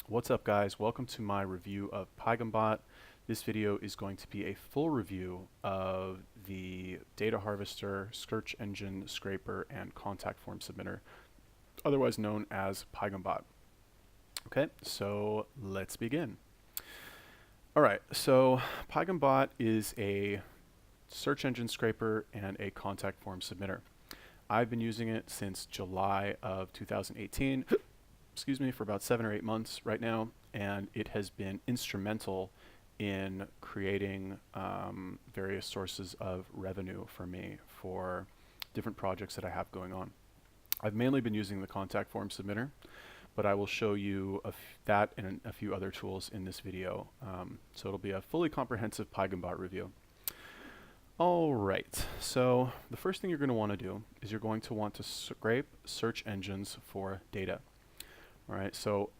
What's up, guys? Welcome to my review of PaighamBot. This video is going to be a full review of the data harvester, search engine scraper, and contact form submitter, otherwise known as PaighamBot. Okay, so let's begin. All right, so PaighamBot is a search engine scraper and a contact form submitter. I've been using it since July of 2018. Excuse me, for about 7 or 8 months right now, and it has been instrumental in creating various sources of revenue for me for different projects that I have going on. I've mainly been using the contact form submitter, but I will show you that and a few other tools in this video. So it'll be a fully comprehensive PaighamBot review. All right, so the first thing you're going to want to do is you're going to want to scrape search engines for data. All right, so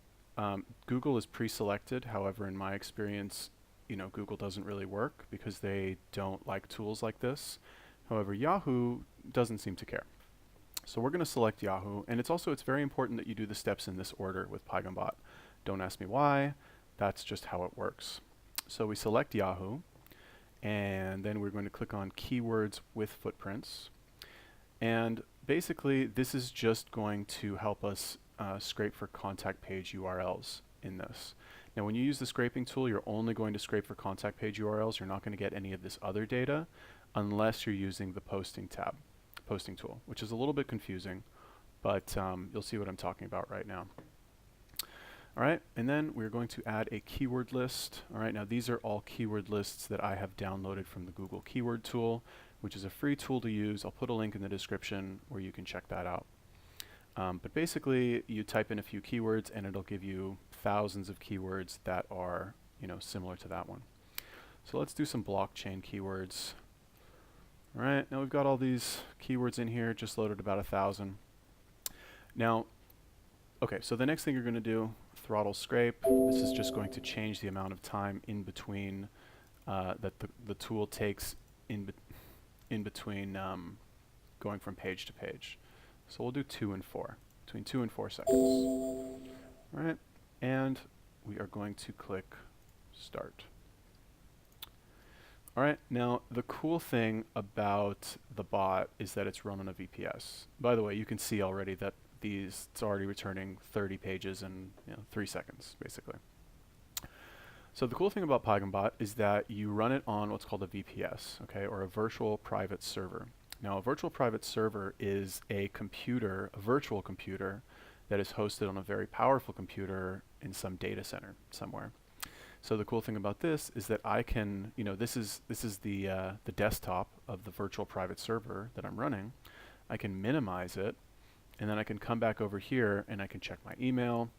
Google is pre-selected. However, in my experience, Google doesn't really work because they don't like tools like this. However, Yahoo doesn't seem to care. So we're going to select Yahoo, and it's very important that you do the steps in this order with PaighamBot. Don't ask me why. That's just how it works. So we select Yahoo, and then we're going to click on Keywords with Footprints. And basically, this is just going to help us scrape for contact page URLs in this. Now, when you use the scraping tool, you're only going to scrape for contact page URLs. You're not going to get any of this other data unless you're using the posting tool, which is a little bit confusing, but you'll see what I'm talking about right now. All right, and then we're going to add a keyword list. All right, now these are all keyword lists that I have downloaded from the Google Keyword Tool, which is a free tool to use. I'll put a link in the description where you can check that out. But basically, you type in a few keywords and it'll give you thousands of keywords that are, similar to that one. So let's do some blockchain keywords. All right, now we've got all these keywords in here, just loaded about 1,000. Now, okay, so the next thing you're going to do, throttle scrape. This is just going to change the amount of time in between that the tool takes in between going from page to page. So we'll do 2 and 4, between 2 and 4 seconds. All right, and we are going to click Start. All right, now the cool thing about the bot is that it's run on a VPS. By the way, you can see already that it's already returning 30 pages in 3 seconds, basically. So the cool thing about PaighamBot is that you run it on what's called a VPS, okay, or a virtual private server. Now, a virtual private server is a virtual computer that is hosted on a very powerful computer in some data center somewhere. So the cool thing about this is that I can, this is the desktop of the virtual private server that I'm running. I can minimize it, and then I can come back over here and I can check my email.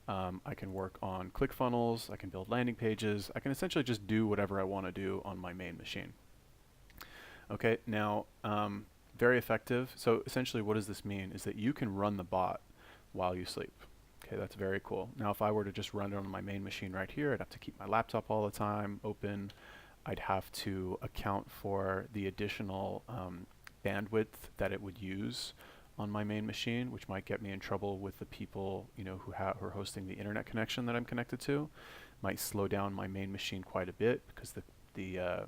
I can work on ClickFunnels. I can build landing pages. I can essentially just do whatever I want to do on my main machine. Okay, now very effective. So essentially what does this mean is that you can run the bot while you sleep. Okay, that's very cool. Now if I were to just run it on my main machine right here, I'd have to keep my laptop all the time open. I'd have to account for the additional bandwidth that it would use on my main machine, which might get me in trouble with the people who are hosting the internet connection that I'm connected to. Might slow down my main machine quite a bit because the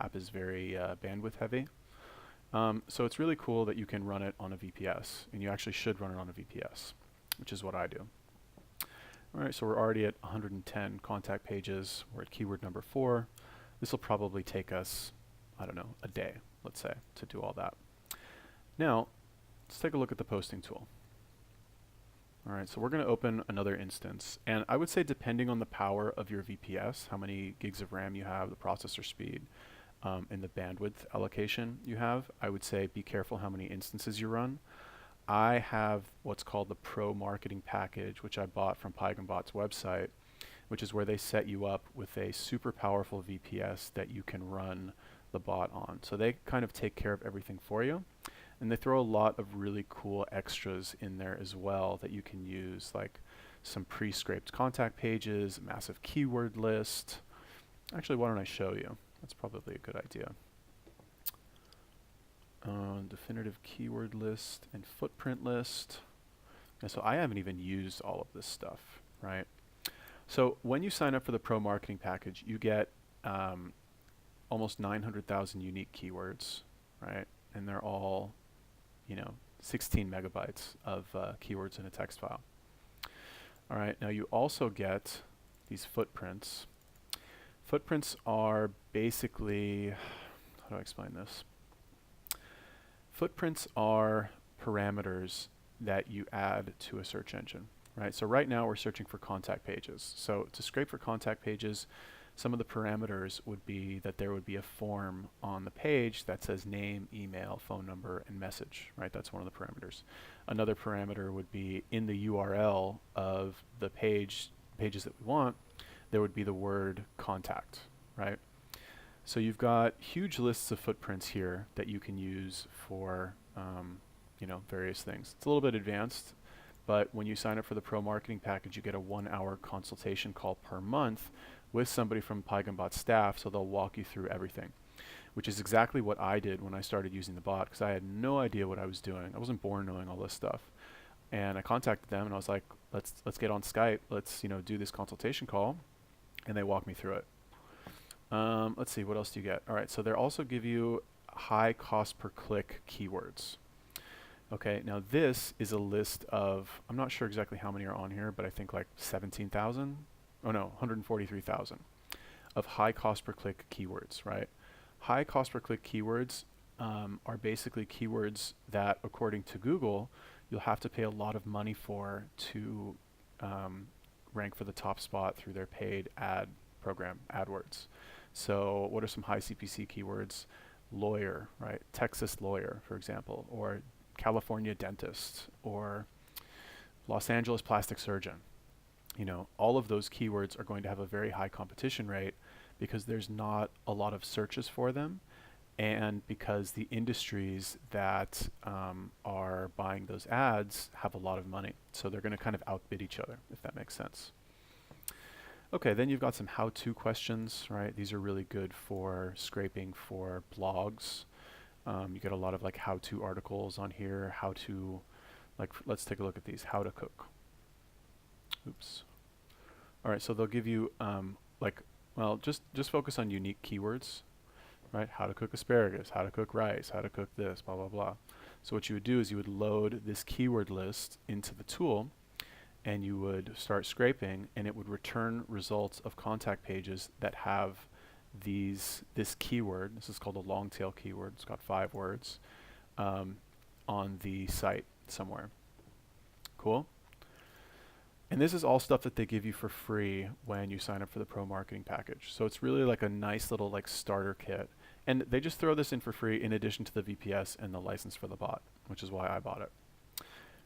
app is very bandwidth heavy. So it's really cool that you can run it on a VPS, and you actually should run it on a VPS, which is what I do. All right, so we're already at 110 contact pages. We're at keyword number 4. This will probably take us, I don't know, a day, let's say, to do all that. Now, let's take a look at the posting tool. All right, so we're going to open another instance, and I would say depending on the power of your VPS, how many gigs of RAM you have, the processor speed, and the bandwidth allocation you have, I would say be careful how many instances you run. I have what's called the Pro Marketing Package, which I bought from PaighamBot's website, which is where they set you up with a super powerful VPS that you can run the bot on. So they kind of take care of everything for you. And they throw a lot of really cool extras in there as well that you can use, like some pre-scraped contact pages, a massive keyword list. Actually, why don't I show you? That's probably a good idea. Definitive keyword list and footprint list. And so I haven't even used all of this stuff, right? So when you sign up for the pro marketing package, you get almost 900,000 unique keywords, right? And they're all, 16 megabytes of keywords in a text file. All right, now you also get these footprints. Footprints are basically, how do I explain this? Footprints are parameters that you add to a search engine, right? So right now we're searching for contact pages. So to scrape for contact pages, some of the parameters would be that there would be a form on the page that says name, email, phone number, and message, right? That's one of the parameters. Another parameter would be in the URL of the pages that we want, there would be the word contact, right? So you've got huge lists of footprints here that you can use for various things. It's a little bit advanced, but when you sign up for the pro marketing package, you get a 1-hour consultation call per month with somebody from PaighamBot staff, so they'll walk you through everything, which is exactly what I did when I started using the bot, because I had no idea what I was doing. I wasn't born knowing all this stuff. And I contacted them and I was like, let's get on Skype, let's do this consultation call, and they walk me through it. Let's see, what else do you get? All right, so they also give you high cost per click keywords. Okay, now this is a list of, I'm not sure exactly how many are on here, but I think like 17,000, oh no, 143,000 of high cost per click keywords, right? High cost per click keywords are basically keywords that, according to Google, you'll have to pay a lot of money for to rank for the top spot through their paid ad program, AdWords. So what are some high CPC keywords? Lawyer, right? Texas lawyer, for example, or California dentist, or Los Angeles plastic surgeon. All of those keywords are going to have a very high competition rate because there's not a lot of searches for them, and because the industries that are buying those ads have a lot of money. So they're going to kind of outbid each other, if that makes sense. Okay, then you've got some how-to questions, right? These are really good for scraping for blogs. You get a lot of like how-to articles on here, how to, let's take a look at these, how to cook. Oops. All right, so they'll give you just focus on unique keywords, right? How to cook asparagus, how to cook rice, how to cook this, blah, blah, blah. So what you would do is you would load this keyword list into the tool, and you would start scraping, and it would return results of contact pages that have this keyword. This is called a long tail keyword. It's got 5 words on the site somewhere. Cool. And this is all stuff that they give you for free when you sign up for the pro marketing package. So it's really like a nice little starter kit. And they just throw this in for free in addition to the VPS and the license for the bot, which is why I bought it.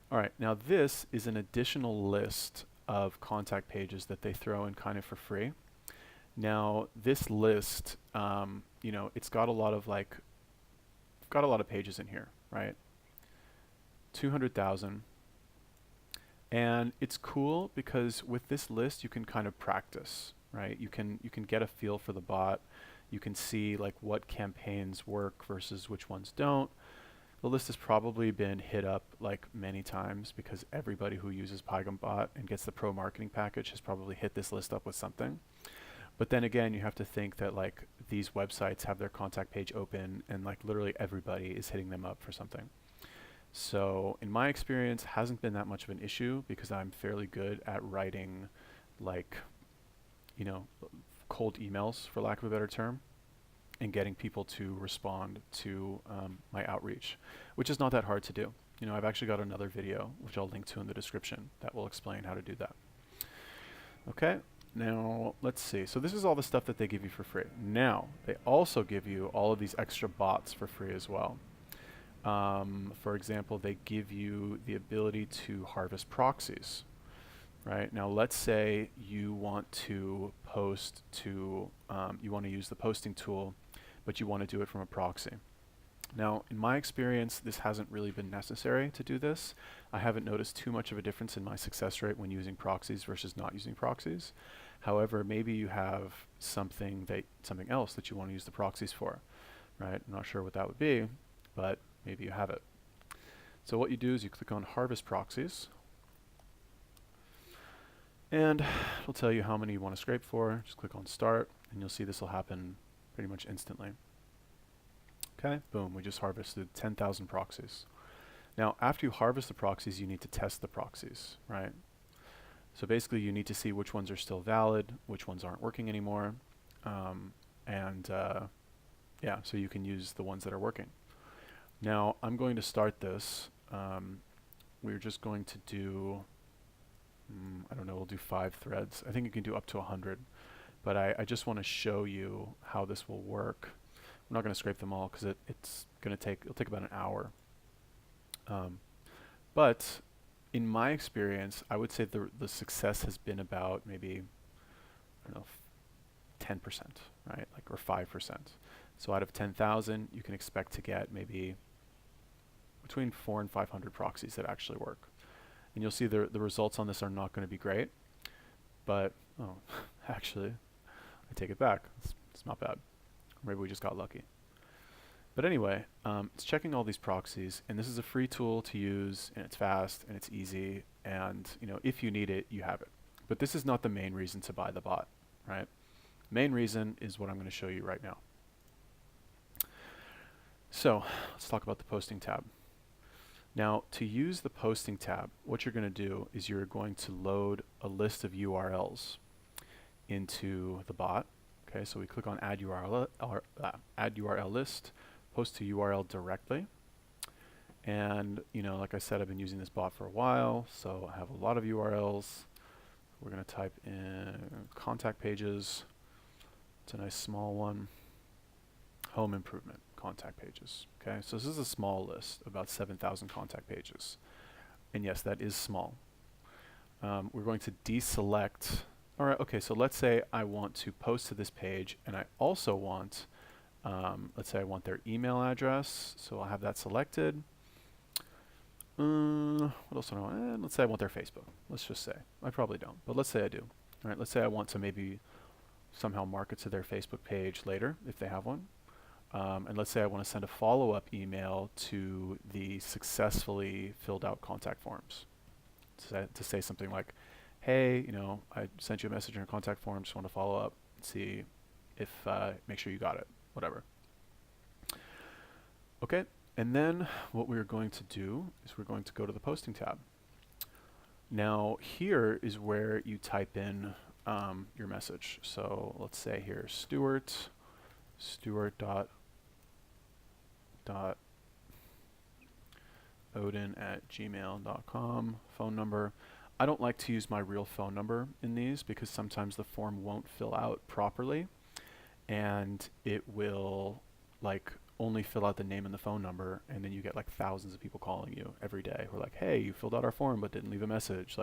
All right, now this is an additional list of contact pages that they throw in kind of for free. Now this list, it's got a lot of pages in here, right? 200,000. And it's cool because with this list you can kind of practice, right? You can get a feel for the bot. You can see what campaigns work versus which ones don't. The list has probably been hit up many times because everybody who uses PaighamBot and gets the pro marketing package has probably hit this list up with something. But then again, you have to think that these websites have their contact page open and literally everybody is hitting them up for something. So in my experience, hasn't been that much of an issue because I'm fairly good at writing cold emails, for lack of a better term, and getting people to respond to my outreach, which is not that hard to do. I've actually got another video, which I'll link to in the description, that will explain how to do that. Okay, now let's see. So this is all the stuff that they give you for free. Now, they also give you all of these extra bots for free as well. For example, they give you the ability to harvest proxies. Right? Now let's say you want to post to, you want to use the posting tool, but you want to do it from a proxy. Now in my experience, this hasn't really been necessary to do this. I haven't noticed too much of a difference in my success rate when using proxies versus not using proxies. However, maybe you have something else that you want to use the proxies for, right? I'm not sure what that would be, but maybe you have it. So what you do is you click on Harvest Proxies. And it'll tell you how many you want to scrape for. Just click on start and you'll see this will happen pretty much instantly. Okay, boom, we just harvested 10,000 proxies. Now, after you harvest the proxies, you need to test the proxies, right? So basically, you need to see which ones are still valid, which ones aren't working anymore, yeah, so you can use the ones that are working. Now, I'm going to start this. We're just going to do, I don't know, we'll do 5 threads. I think you can do up to 100, but I just want to show you how this will work. I'm not going to scrape them all because it'll take about an hour. But in my experience, I would say the success has been about maybe, I don't know, 10%, right? Like, or 5%. So out of 10,000, you can expect to get maybe between 400 and 500 proxies that actually work. And you'll see the results on this are not going to be great, but, oh, actually, I take it back. It's not bad. Maybe we just got lucky. But anyway, it's checking all these proxies, and this is a free tool to use, and it's fast, and it's easy, and if you need it, you have it. But this is not the main reason to buy the bot, right? Main reason is what I'm going to show you right now. So let's talk about the posting tab. Now, to use the posting tab, what you're going to do is you're going to load a list of URLs into the bot. Okay, so we click on add URL list, post to URL directly. And like I said, I've been using this bot for a while, so I have a lot of URLs. We're going to type in contact pages. It's a nice small one. Home improvement contact pages. Okay, so this is a small list, about 7,000 contact pages. And yes, that is small. We're going to deselect. All right, okay, so let's say I want to post to this page, and I also want, let's say I want their email address, so I'll have that selected. What else do I want? Let's say I want their Facebook. Let's just say. I probably don't, but let's say I do. All right, let's say I want to maybe somehow market to their Facebook page later, if they have one. And let's say I want to send a follow-up email to the successfully filled out contact forms to say something like, hey, I sent you a message in your contact form, just want to follow up and see if, make sure you got it, whatever. Okay, and then what we're going to do is we're going to go to the posting tab. Now here is where you type in your message. So let's say here, Stuart Odin@gmail.com, phone number. I don't like to use my real phone number in these because sometimes the form won't fill out properly, and it will only fill out the name and the phone number, and then you get thousands of people calling you every day who are like, hey, you filled out our form but didn't leave a message.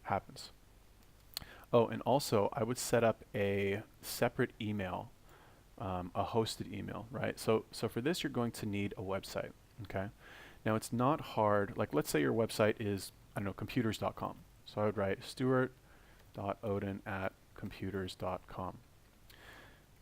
Happens. Oh, and also I would set up a separate email, a hosted email, right? So for this, you're going to need a website, okay? Now, it's not hard. Let's say your website is, I don't know, computers.com. So I would write stuart.odin@computers.com.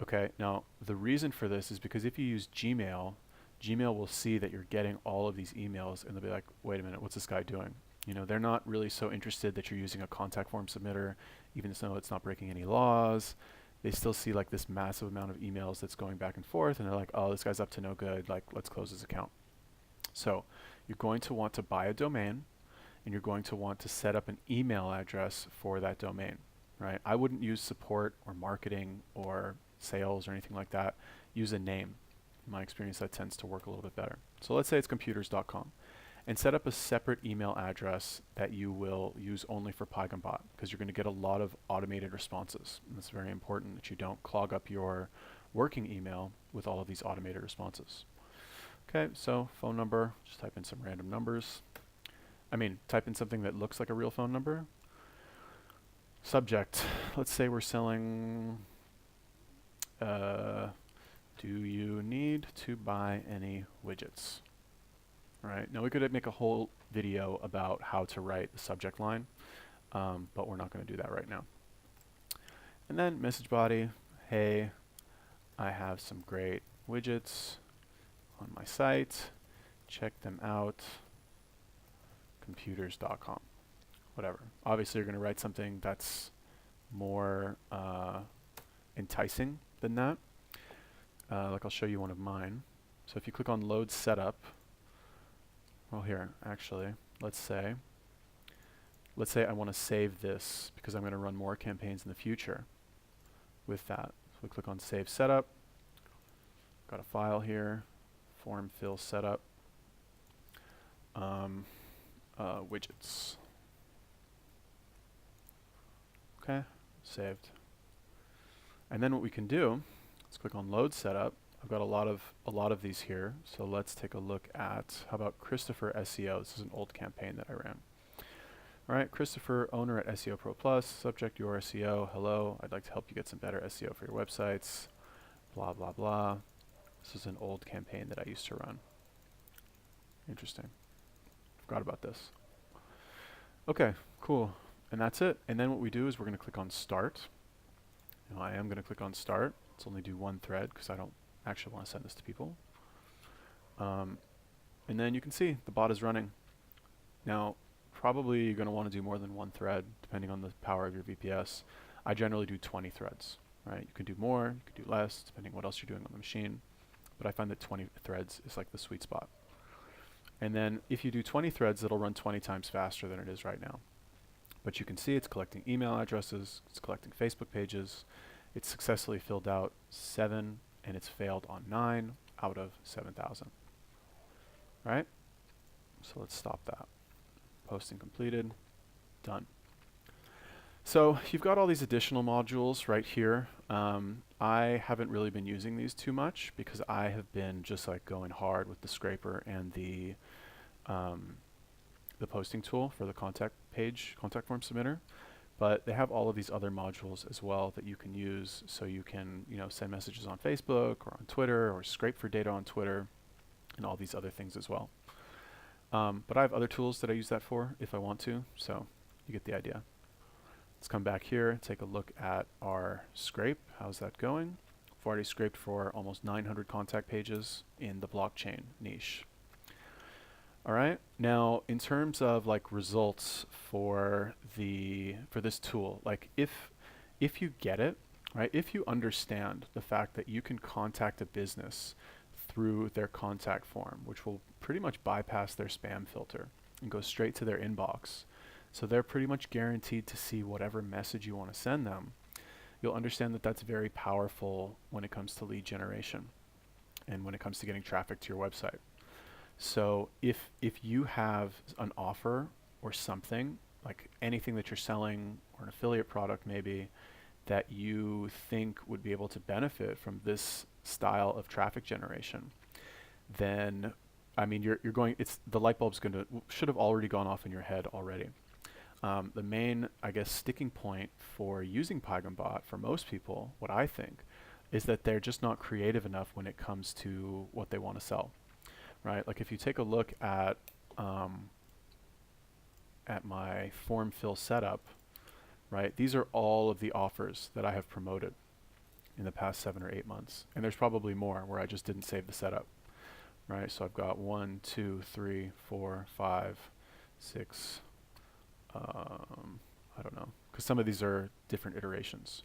Okay, now the reason for this is because if you use Gmail, Gmail will see that you're getting all of these emails, and they'll be like, wait a minute, what's this guy doing? They're not really so interested that you're using a contact form submitter, even though it's not breaking any laws. They still see this massive amount of emails that's going back and forth, and they're like, oh, this guy's up to no good, let's close his account. So you're going to want to buy a domain, and you're going to want to set up an email address for that domain, right? I wouldn't use support or marketing or sales or anything like that. Use a name. In my experience, that tends to work a little bit better. So let's say it's computers.com, and set up a separate email address that you will use only for PaighamBot, because you're going to get a lot of automated responses. And it's very important that you don't clog up your working email with all of these automated responses. Okay, so phone number, just type in some random numbers. Type in something that looks like a real phone number. Subject, let's say we're selling, do you need to buy any widgets? All right, now we could make a whole video about how to write the subject line, but we're not going to do that right now. And then message body, hey, I have some great widgets on my site. Check them out, computers.com. whatever. Obviously, you're going to write something that's more enticing than that. Like I'll show you one of mine. So if you click on load setup, well here, actually, let's say I want to save this because I'm going to run more campaigns in the future with that. So we click on save setup. Got a file here, form fill setup, widgets. Okay, saved. And then what we can do, let's click on load setup. I've got a lot of these here. So let's take a look at, how about Christopher SEO? This is an old campaign that I ran. All right, Christopher, owner at SEO Pro Plus, subject your SEO. Hello, I'd like to help you get some better SEO for your websites. Blah, blah, blah. This is an old campaign that I used to run. Interesting. Forgot about this. Okay, cool. And that's it. And then what we do is we're going to click on start. Now I am going to click on start. Let's only do one thread because I don't actually want to send this to people. And then you can see the bot is running. Now, probably you're going to want to do more than one thread depending on the power of your VPS. I generally do 20 threads, right? You can do more, you can do less, depending what else you're doing on the machine. But I find that 20 threads is like the sweet spot. And then if you do 20 threads, it'll run 20 times faster than it is right now. But you can see it's collecting email addresses, it's collecting Facebook pages. It's successfully filled out 7, and it's failed on 9 out of 7,000. Right? So let's stop that. Posting completed, done. So you've got all these additional modules right here. I haven't really been using these too much because I have been just like going hard with the scraper and the posting tool for the contact form submitter. But they have all of these other modules as well that you can use, so you can, you know, send messages on Facebook or on Twitter, or scrape for data on Twitter, and all these other things as well. But I have other tools that I use that for if I want to, so you get the idea. Let's come back here, take a look at our scrape. How's that going? I've already scraped for almost 900 contact pages in the blockchain niche. All right, now in terms of like results for this tool, like if you get it, right, if you understand the fact that you can contact a business through their contact form, which will pretty much bypass their spam filter and go straight to their inbox, so they're pretty much guaranteed to see whatever message you want to send them, you'll understand that that's very powerful when it comes to lead generation and when it comes to getting traffic to your website. So if you have an offer or something, like anything that you're selling or an affiliate product maybe, that you think would be able to benefit from this style of traffic generation, then I mean the light bulb's should have already gone off in your head already. The main, I guess, sticking point for using PaighamBot for most people, what I think, is that they're just not creative enough when it comes to what they want to sell. Right, like if you take a look at my form fill setup, right, these are all of the offers that I have promoted in the past 7 or 8 months, and there's probably more where I just didn't save the setup, right? So I've got 1, 2, 3, 4, 5, 6. I don't know, because some of these are different iterations,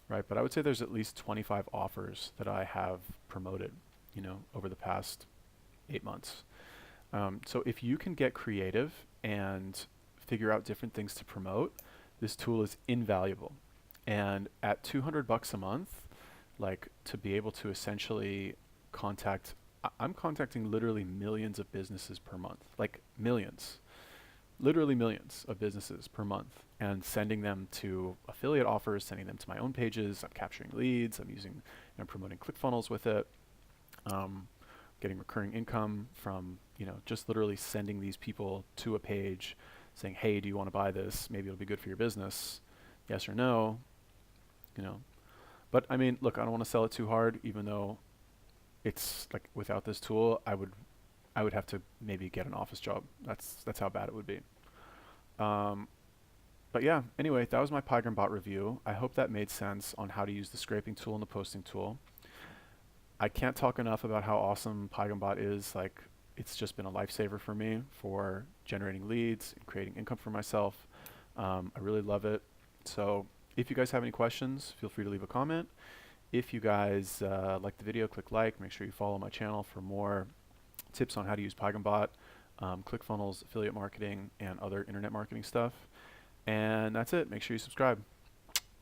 right? But I would say there's at least 25 offers that I have promoted, you know, over the past 8 months. So if you can get creative and figure out different things to promote, this tool is invaluable. And at $200 a month, like to be able to essentially contact, I'm contacting literally millions of businesses per month, like millions, literally millions of businesses per month, and sending them to affiliate offers, sending them to my own pages. I'm capturing leads. I'm promoting ClickFunnels with it. Getting recurring income from, you know, just literally sending these people to a page saying, hey, do you want to buy this? Maybe it'll be good for your business. Yes or no, you know. But I mean, look, I don't want to sell it too hard, even though it's like without this tool, I would have to maybe get an office job. That's how bad it would be. But yeah, anyway, that was my PaighamBot review. I hope that made sense on how to use the scraping tool and the posting tool. I can't talk enough about how awesome PaighamBot is. Like, it's just been a lifesaver for me for generating leads and creating income for myself. I really love it. So if you guys have any questions, feel free to leave a comment. If you guys like the video, click like. Make sure you follow my channel for more tips on how to use PaighamBot, ClickFunnels, affiliate marketing, and other internet marketing stuff. And that's it. Make sure you subscribe.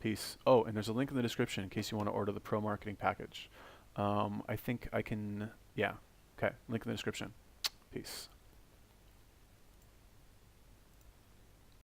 Peace. Oh, and there's a link in the description in case you want to order the pro marketing package. I think I can, yeah. Okay, link in the description. Peace.